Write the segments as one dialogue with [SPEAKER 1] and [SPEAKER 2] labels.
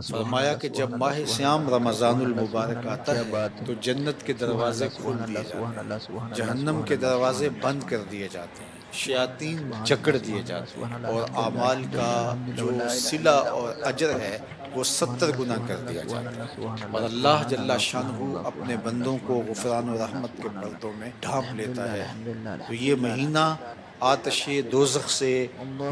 [SPEAKER 1] فرمایا کہ جب ماہ سیام رمضان المبارک آتا ہے تو جنت کے دروازے کھول دیے جاتے ہیں، جہنم کے دروازے بند کر دیے جاتے ہیں، شیاطین جکڑ دیے جاتے ہیں، اور اعمال کا جو صلہ اور اجر ہے وہ 70 گنا کر دیا جاتا ہے، اور اللہ جل شانہ اپنے بندوں کو غفران و رحمت کے پردوں میں ڈھانپ لیتا ہے۔ تو یہ مہینہ آتش دوزخ سے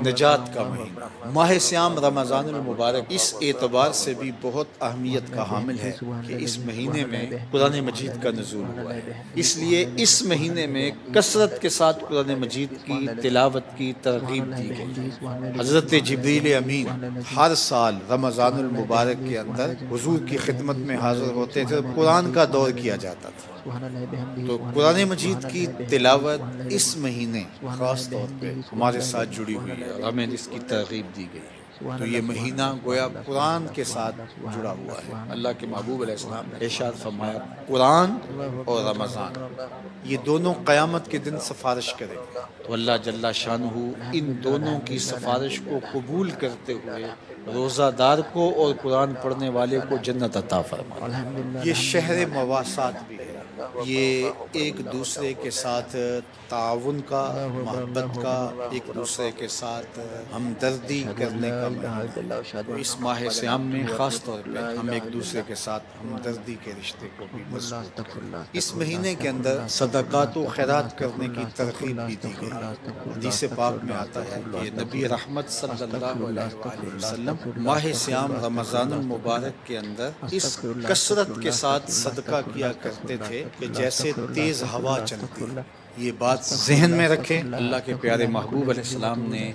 [SPEAKER 1] نجات کا مہینہ، ماہ سیام رمضان المبارک اس اعتبار سے بھی بہت اہمیت کا حامل ہے کہ اس مہینے میں قرآن مجید کا نزول ہوا ہے، اس لیے اس مہینے میں کثرت کے ساتھ قرآن مجید کی تلاوت کی ترغیب دی گئی ہے۔ حضرت جبریل امین ہر سال رمضان المبارک کے اندر حضور کی خدمت میں حاضر ہوتے تھے، قرآن کا دور کیا جاتا تھا۔ تو قرآن مجید کی تلاوت اس مہینے خاص طور پہ ہمارے ساتھ جڑی ہوئی ہے اور ہمیں اس کی ترغیب دی گئی ہے۔ تو یہ مہینہ گویا قرآن کے ساتھ جڑا ہوا ہے۔ اللہ کے محبوب علیہ السلام نے ارشاد فرمایا قرآن اور رمضان یہ دونوں قیامت کے دن سفارش کریں گے، تو اللہ جل شانہ ان دونوں کی سفارش کو قبول کرتے ہوئے روزہ دار کو اور قرآن پڑھنے والے کو جنت عطا فرمائے۔ یہ شہر مواسات بھی ہے، یہ ایک دوسرے کے ساتھ تعاون کا، محبت کا، ایک دوسرے کے ساتھ ہمدردی کرنے کا مہینہ۔ تو اس ماہ سیام میں خاص طور پہ ہم ایک دوسرے کے ساتھ ہمدردی کے رشتے کو بھی مضبوط کریں۔ اس مہینے کے اندر صدقات و خیرات کرنے کی ترغیب بھی دی گئی ہے۔ حدیث پاک میں آتا ہے کہ نبی رحمت صلی اللہ علیہ وآلہ وسلم ماہ سیام رمضان المبارک کے اندر اس کثرت کے ساتھ صدقہ کیا کرتے تھے کہ جیسے تیز ہوا چلتی۔ یہ بات ذہن میں رکھیں، اللہ کے پیارے محبوب علیہ السلام نے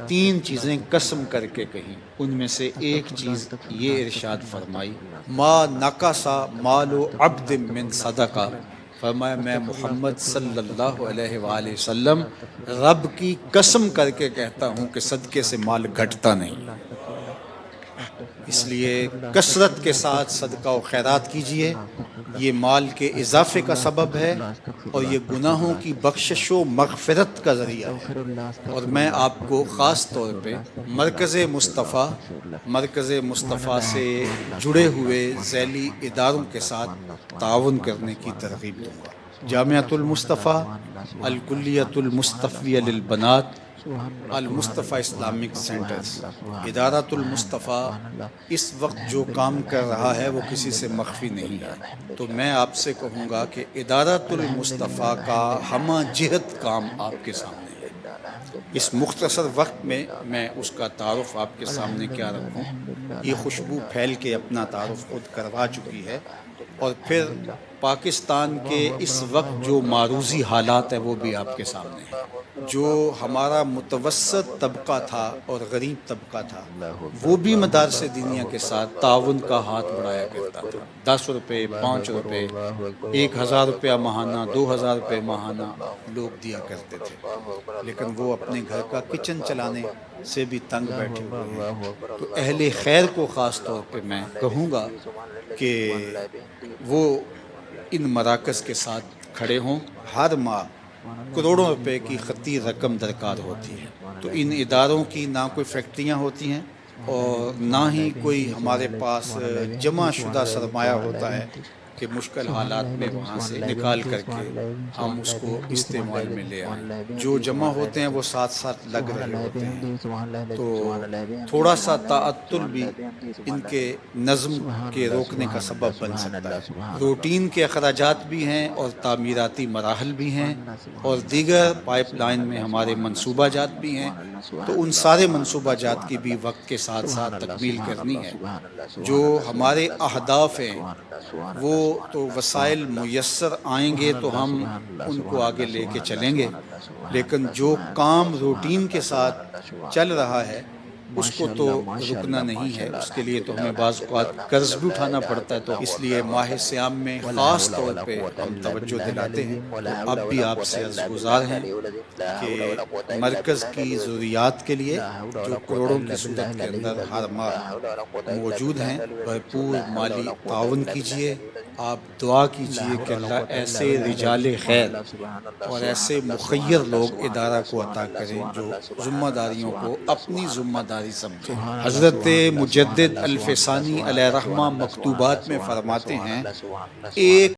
[SPEAKER 1] 3 چیزیں قسم کر کے کہیں، ان میں سے ایک چیز یہ ارشاد فرمائی ما نقصا مال عبد من صدقہ، فرمایا میں محمد صلی اللہ علیہ وآلہ وسلم رب کی قسم کر کے کہتا ہوں کہ صدقے سے مال گھٹتا نہیں۔ اس لیے کثرت کے ساتھ صدقہ و خیرات کیجئے، یہ مال کے اضافے کا سبب ہے اور یہ گناہوں کی بخشش و مغفرت کا ذریعہ ہے۔ اور میں آپ کو خاص طور پہ مرکز مصطفیٰ سے جڑے ہوئے ذیلی اداروں کے ساتھ تعاون کرنے کی ترغیب دوں گا۔ جامعۃ المصطفیٰ، الکلیۃ المصطفیہ للبنات، المصطفیٰ اسلامک سینٹرز، ادارۃ المصطفیٰ اس وقت جو کام کر رہا ہے وہ کسی سے مخفی نہیں ہے۔ تو میں آپ سے کہوں گا کہ ادارۃ المصطفیٰ کا ہمہ جہت کام آپ کے سامنے ہے۔ اس مختصر وقت میں اس کا تعارف آپ کے سامنے کیا رکھوں، یہ خوشبو پھیل کے اپنا تعارف خود کروا چکی ہے، اور پھر پاکستان کے اس وقت جو معروضی حالات ہیں وہ بھی آپ کے سامنے ہیں۔ جو ہمارا متوسط طبقہ تھا اور غریب طبقہ تھا وہ بھی مدارس دینیہ کے ساتھ تعاون کا ہاتھ بڑھایا کرتا تھا۔ 10 روپے، 5 روپے، 1000 روپیہ ماہانہ، 2000 روپے ماہانہ لوگ دیا کرتے تھے، لیکن وہ اپنے گھر کا کچن چلانے سے بھی تنگ بیٹھے ہوئے ہیں۔ تو اہل خیر کو خاص طور پہ میں کہوں گا کہ وہ ان مراکز کے ساتھ کھڑے ہوں۔ ہر ماہ کروڑوں روپے کی خطی رقم درکار ہوتی ہے، تو ان اداروں کی نہ کوئی فیکٹریاں ہوتی ہیں اور نہ ہی کوئی ہمارے پاس جمع شدہ سرمایہ ہوتا ہے کہ مشکل حالات میں وہاں سے نکال کر کے ہم اس کو استعمال میں لے آئیں۔ جو جمع ہوتے ہیں وہ ساتھ ساتھ لگ رہے ہوتے ہیں، تو تھوڑا سا تعطل بھی ان کے نظم کے روکنے کا سبب بن سکتا ہے۔ روٹین کے اخراجات بھی ہیں اور تعمیراتی مراحل بھی ہیں اور دیگر پائپ لائن میں ہمارے منصوبہ جات بھی ہیں، تو ان سارے منصوبہ جات کی بھی وقت کے ساتھ ساتھ تکمیل کرنی ہے۔ جو ہمارے اہداف ہیں وہ تو وسائل میسر آئیں گے تو ہم ان کو آگے لے کے چلیں گے، لیکن جو کام روٹین کے ساتھ چل رہا ہے اس کو تو رکنا نہیں ہے، اس کے لیے تو ہمیں بعض اوقات قرض بھی اٹھانا پڑتا ہے۔ تو اس لیے ماہ سیام میں خاص طور پہ ہم توجہ دلاتے ہیں، اب بھی آپ سے عرض گزار ہیں کہ مرکز کی ضروریات کے لیے جو کروڑوں کی صورت کے اندر ہر ماہ موجود ہیں، بھرپور مالی تعاون کیجیے، آپ دعا کیجئے کہ اللہ ایسے رجال خیر اور ایسے مخیر لوگ ادارہ کو عطا کریں جو ذمہ داریوں کو اپنی ذمہ داری سمجھیں۔ حضرت مجدد الفسانی علیہ رحمہ مکتوبات میں فرماتے ہیں، ایک